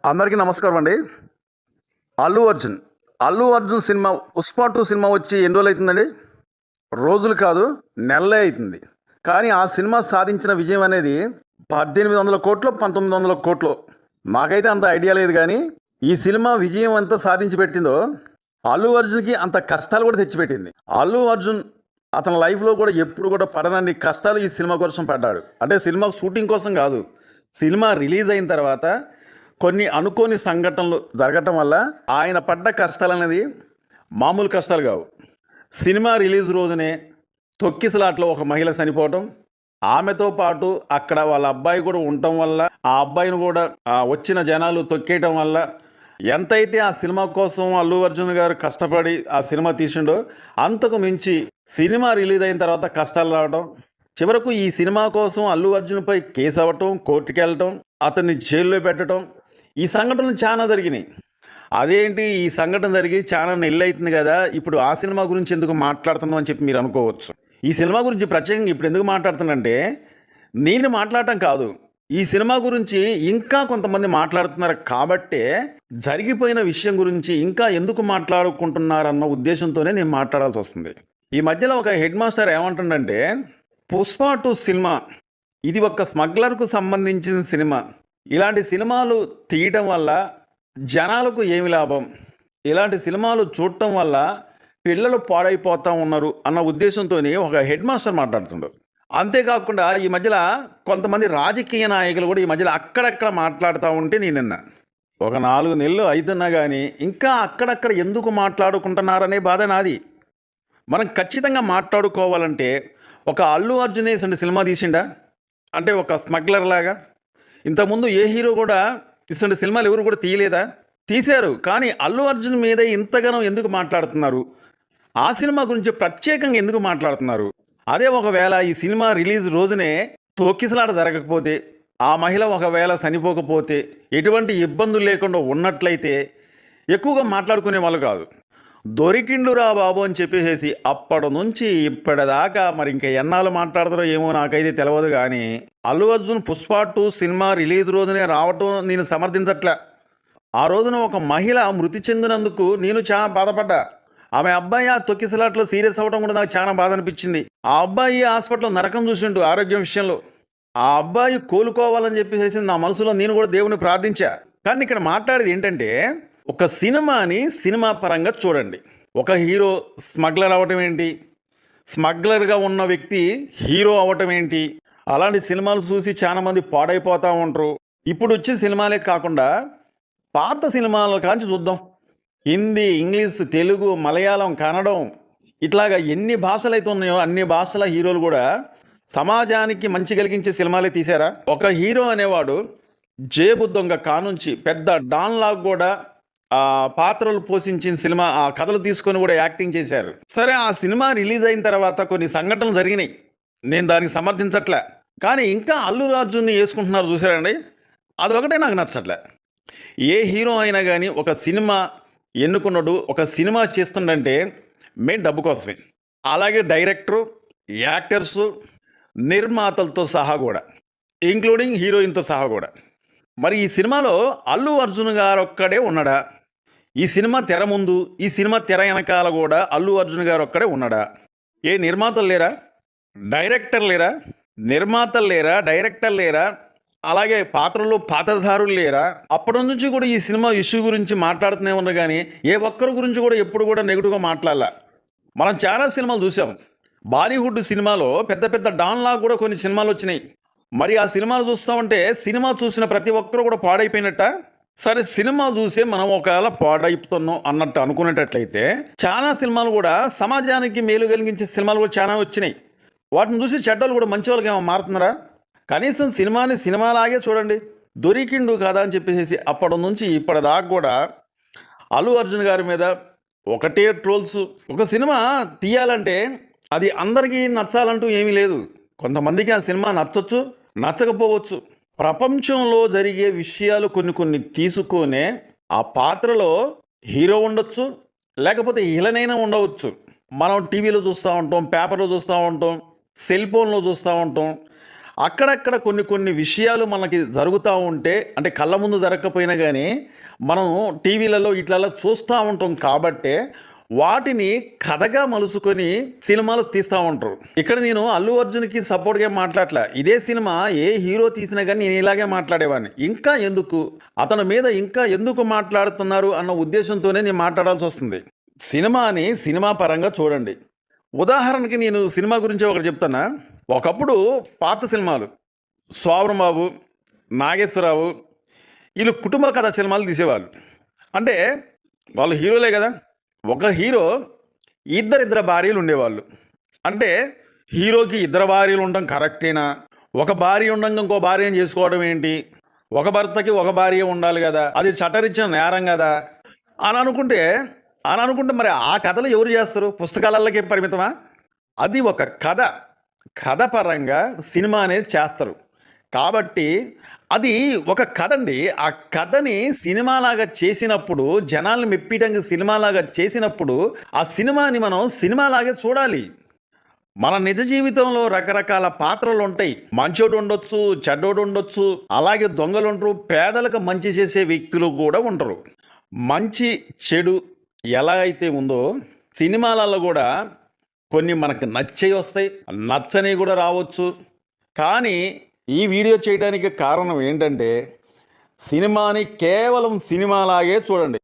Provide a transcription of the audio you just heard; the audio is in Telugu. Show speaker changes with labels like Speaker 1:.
Speaker 1: అందరికీ నమస్కారం అండి. అల్లు అర్జున్. అల్లు అర్జున్ సినిమా 'పుష్ప 2' సినిమా వచ్చి ఎన్ని రోజులు అవుతుందండి? రోజులు కాదు, నెలలే అవుతుంది. కానీ ఆ సినిమా సాధించిన విజయం అనేది 1800 కోట్లో, 1900 కోట్లో. నాకైతే అంత ఐడియా లేదు కానీ ఈ సినిమా విజయం ఎంత సాధించి పెట్టిందో అల్లు అర్జున్కి అంత కష్టాలు కూడా తెచ్చిపెట్టింది. అల్లు అర్జున్ అతని లైఫ్లో కూడా ఎప్పుడు కూడా పడనన్ని కష్టాలు ఈ సినిమా కోసం పడ్డాడు. అంటే సినిమా షూటింగ్ కోసం కాదు, సినిమా రిలీజ్ అయిన తర్వాత కొన్ని అనుకోని సంఘటనలు జరగటం వల్ల ఆయన పడ్డ కష్టాలు అనేది మామూలు కష్టాలు కావు. సినిమా రిలీజ్ రోజునే తొక్కిసలాట్లో ఒక మహిళ చనిపోవటం, ఆమెతో పాటు అక్కడ వాళ్ళ అబ్బాయి కూడా ఉండటం వల్ల ఆ అబ్బాయిని కూడా వచ్చిన జనాలు తొక్కేయటం వల్ల ఎంతైతే ఆ సినిమా కోసం అల్లు అర్జున్ గారు కష్టపడి ఆ సినిమా తీసిండో అంతకు మించి సినిమా రిలీజ్ అయిన తర్వాత కష్టాలు రావడం, చివరకు ఈ సినిమా కోసం అల్లు అర్జున్పై కేసు అవ్వటం, కోర్టుకి వెళ్ళటం, అతన్ని జైల్లో పెట్టడం, ఈ సంఘటనలు చాలా జరిగినాయి. అదేంటి ఈ సంఘటన జరిగి చాలా నెలలు అవుతుంది కదా, ఇప్పుడు ఆ సినిమా గురించి ఎందుకు మాట్లాడుతున్నాం అని చెప్పి మీరు అనుకోవచ్చు. ఈ సినిమా గురించి ప్రత్యేకంగా ఇప్పుడు ఎందుకు మాట్లాడుతున్నానంటే, నేను మాట్లాడటం కాదు, ఈ సినిమా గురించి ఇంకా కొంతమంది మాట్లాడుతున్నారు కాబట్టే జరిగిపోయిన విషయం గురించి ఇంకా ఎందుకు మాట్లాడుకుంటున్నారన్న ఉద్దేశంతోనే నేను మాట్లాడాల్సి వస్తుంది. ఈ మధ్యలో ఒక హెడ్ మాస్టర్ ఏమంటుండంటే, 'పుష్ప 2' సినిమా ఇది ఒక స్మగ్లర్కు సంబంధించిన సినిమా. ఇలాంటి సినిమాలు తీయటం వల్ల జనాలకు ఏమి లాభం, ఇలాంటి సినిమాలు చూడటం వల్ల పిల్లలు పాడైపోతూ ఉన్నారు అన్న ఉద్దేశంతో ఒక హెడ్ మాస్టర్ మాట్లాడుతుండ్రు. అంతేకాకుండా ఈ మధ్యలో కొంతమంది రాజకీయ నాయకులు కూడా ఈ మధ్యలో అక్కడక్కడ మాట్లాడుతూ ఉంటే నేను నిన్న ఒక 4 నెలలు అవుతున్నా కానీ ఇంకా అక్కడక్కడ ఎందుకు మాట్లాడుకుంటున్నారనే బాధ నాది. మనం ఖచ్చితంగా మాట్లాడుకోవాలంటే ఒక అల్లు అర్జున్ సినిమా తీసిండా అంటే ఒక స్మగ్లర్ లాగా. ఇంతకుముందు ఏ హీరో కూడా ఇటువంటి సినిమాలు ఎవరు కూడా తీయలేదా? తీశారు. కానీ అల్లు అర్జున్ మీదే ఇంతగానో ఎందుకు మాట్లాడుతున్నారు? ఆ సినిమా గురించి ప్రత్యేకంగా ఎందుకు మాట్లాడుతున్నారు? అదే ఒకవేళ ఈ సినిమా రిలీజ్ రోజునే తొక్కిసలాట జరగకపోతే, ఆ మహిళ ఒకవేళ చనిపోకపోతే, ఎటువంటి ఇబ్బందులు లేకుండా ఉన్నట్లయితే ఎక్కువగా మాట్లాడుకునే వాళ్ళు కాదు. దొరికిండురా బాబు అని చెప్పేసి అప్పటి నుంచి ఇప్పటిదాకా మరి ఇంకా ఎన్నాళ్ళు మాట్లాడతారో ఏమో నాకైతే తెలియదు. కానీ అల్లు అర్జున్ 'పుష్ప 2' సినిమా రిలీజ్ రోజునే రావటం నేను సమర్థించట్లే. ఆ రోజున ఒక మహిళ మృతి చెందినందుకు నేను చాలా బాధపడ్డా. ఆమె అబ్బాయి ఆ తొక్కిసలాట్లో సీరియస్ అవ్వడం కూడా నాకు చాలా బాధ అనిపించింది. ఆ అబ్బాయి హాస్పిటల్లో నరకం చూసిండు ఆరోగ్యం విషయంలో. ఆ అబ్బాయి కోలుకోవాలని చెప్పేసి నా మనసులో నేను కూడా దేవుని ప్రార్థించా. కానీ ఇక్కడ మాట్లాడేది ఏంటంటే, ఒక సినిమాని సినిమా పరంగా చూడండి. ఒక హీరో స్మగ్లర్ అవ్వటం ఏంటి, స్మగ్లర్గా ఉన్న వ్యక్తి హీరో అవ్వటం ఏంటి, అలాంటి సినిమాలు చూసి చాలామంది పాడైపోతూ ఉంటారు. ఇప్పుడు వచ్చే సినిమాలే కాకుండా పాత సినిమాల కాంచి చూద్దాం. హిందీ, ఇంగ్లీష్, తెలుగు, మలయాళం, కన్నడం, ఇట్లాగా ఎన్ని భాషలు అయితే ఉన్నాయో అన్ని భాషల హీరోలు కూడా సమాజానికి మంచి కలిగించే సినిమాలే తీశారా? ఒక హీరో అనేవాడు జేబు దొంగ కానుంచి పెద్ద డాన్ లాగా కూడా ఆ పాత్రలు పోషించిన సినిమా, ఆ కథలు తీసుకొని కూడా యాక్టింగ్ చేశారు. సరే, ఆ సినిమా రిలీజ్ అయిన తర్వాత కొన్ని సంఘటనలు జరిగినాయి, నేను దానికి సమర్థించట్లే. కానీ ఇంకా అల్లు అర్జున్ని వేసుకుంటున్నారు చూసారండి, అదొకటే నాకు నచ్చట్లే. ఏ హీరో అయినా కానీ ఒక సినిమా ఎన్నుకున్నాడు, ఒక సినిమా చేస్తుండంటే మెయిన్ డబ్బు కోసమే. అలాగే డైరెక్టరు, యాక్టర్సు, నిర్మాతలతో సహా కూడా, ఇంక్లూడింగ్ హీరోయిన్తో సహా కూడా. మరి ఈ సినిమాలో అల్లు అర్జున్ గారు ఒక్కడే ఉన్నాడా? ఈ సినిమా తెర ముందు, ఈ సినిమా తెర వెనకాల కూడా అల్లు అర్జున్ గారు ఒక్కడే ఉన్నాడా? ఏ నిర్మాతలు లేరా? డైరెక్టర్ లేరా? నిర్మాతలు లేరా? డైరెక్టర్ లేరా? అలాగే పాత్రలో పాత్రధారులు లేరా? అప్పటి నుంచి కూడా ఈ సినిమా ఇష్యూ గురించి మాట్లాడుతూనే ఉన్నా కానీ ఏ ఒక్కరి గురించి కూడా ఎప్పుడు కూడా నెగిటివ్గా మాట్లాడాల. మనం చాలా సినిమాలు చూసాం. బాలీవుడ్ సినిమాలో పెద్ద పెద్ద డాన్లా కూడా కొన్ని సినిమాలు వచ్చినాయి. మరి ఆ సినిమాలు చూస్తామంటే సినిమా చూసిన ప్రతి ఒక్కరు కూడా పాడైపోయినట్ట? సరే, సినిమా చూసే మనం ఒకవేళ పాడైపోతున్నాం అన్నట్టు అనుకునేటట్లయితే చాలా సినిమాలు కూడా సమాజానికి మేలు కలిగించే సినిమాలు కూడా చాలా వచ్చినాయి. వాటిని చూసి చెడ్డలు కూడా మంచి వాళ్ళకి ఏమో మారుతున్నారా? కనీసం సినిమాని సినిమాలాగే చూడండి. దొరికిండు కదా అని చెప్పేసి అప్పటి నుంచి ఇప్పటిదాకా కూడా అల్లు అర్జున్ గారి మీద ఒకటే ట్రోల్స్. ఒక సినిమా తీయాలంటే అది అందరికీ నచ్చాలంటూ ఏమీ లేదు. కొంతమందికి ఆ సినిమా నచ్చవచ్చు, నచ్చకపోవచ్చు. ప్రపంచంలో జరిగే విషయాలు కొన్ని కొన్ని తీసుకొనే ఆ పాత్రలో హీరో ఉండొచ్చు, లేకపోతే హీలనైనా ఉండవచ్చు. మనం టీవీలో చూస్తూ ఉంటాం, పేపర్లో చూస్తూ ఉంటాం, సెల్ ఫోన్లో చూస్తూ ఉంటాం. అక్కడక్కడ కొన్ని విషయాలు మనకి జరుగుతూ ఉంటే, అంటే కళ్ళ ముందు జరగకపోయినా కానీ మనం టీవీలలో ఇట్లలో చూస్తూ ఉంటాం కాబట్టే వాటిని కథగా మలుచుకొని సినిమాలు తీస్తూ ఉంటారు. ఇక్కడ నేను అల్లు అర్జున్కి సపోర్ట్గా మాట్లాడలే. ఇదే సినిమా ఏ హీరో తీసినా కానీ నేను ఇలాగే మాట్లాడేవాడిని. ఇంకా ఎందుకు అతని మీద ఇంకా ఎందుకు మాట్లాడుతున్నారు అన్న ఉద్దేశంతోనే నేను మాట్లాడాల్సి వస్తుంది. సినిమాని సినిమా పరంగా చూడండి. ఉదాహరణకి నేను సినిమా గురించి ఒకటి చెప్తానా. ఒకప్పుడు పాత సినిమాలు శోభన్ బాబు, నాగేశ్వరరావు వీళ్ళు కుటుంబ కథ సినిమాలు తీసేవాళ్ళు. అంటే వాళ్ళు హీరోలే కదా. ఒక హీరో ఇద్దరిద్దరు భార్యలు ఉండేవాళ్ళు. అంటే హీరోకి ఇద్దరు భార్యలు ఉండడం కరెక్టేనా? ఒక భార్య ఉండగా ఇంకో భార్యను చేసుకోవడం ఏంటి? ఒక భర్తకి ఒక భార్య ఉండాలి కదా, అది చట్టరీత్యా నేరం కదా అని అనుకుంటే మరి ఆ కథలు ఎవరు చేస్తారు? పుస్తకాలకే పరిమితమా? అది ఒక కథ పరంగా సినిమా అనేది చేస్తారు. కాబట్టి అది ఒక కథ అండి. ఆ కథని సినిమాలాగా చేసినప్పుడు, జనాల్ని మెప్పించడానికి సినిమాలాగా చేసినప్పుడు ఆ సినిమాని మనం సినిమాలాగే చూడాలి. మన నిజ జీవితంలో రకరకాల పాత్రలు ఉంటాయి. మంచోడు ఉండొచ్చు, చెడ్డోడు ఉండొచ్చు, అలాగే దొంగలు ఉంటారు, పేదలకు మంచి చేసే వ్యక్తులు కూడా ఉంటారు. మంచి చెడు ఎలా అయితే ఉందో సినిమాలలో కూడా కొన్ని మనకు నచ్చేవి వస్తాయి, నచ్చనివి కూడా రావచ్చు. కానీ ఈ వీడియో చేయడానికి కారణం ఏంటంటే సినిమాని కేవలం సినిమాలాగే చూడండి.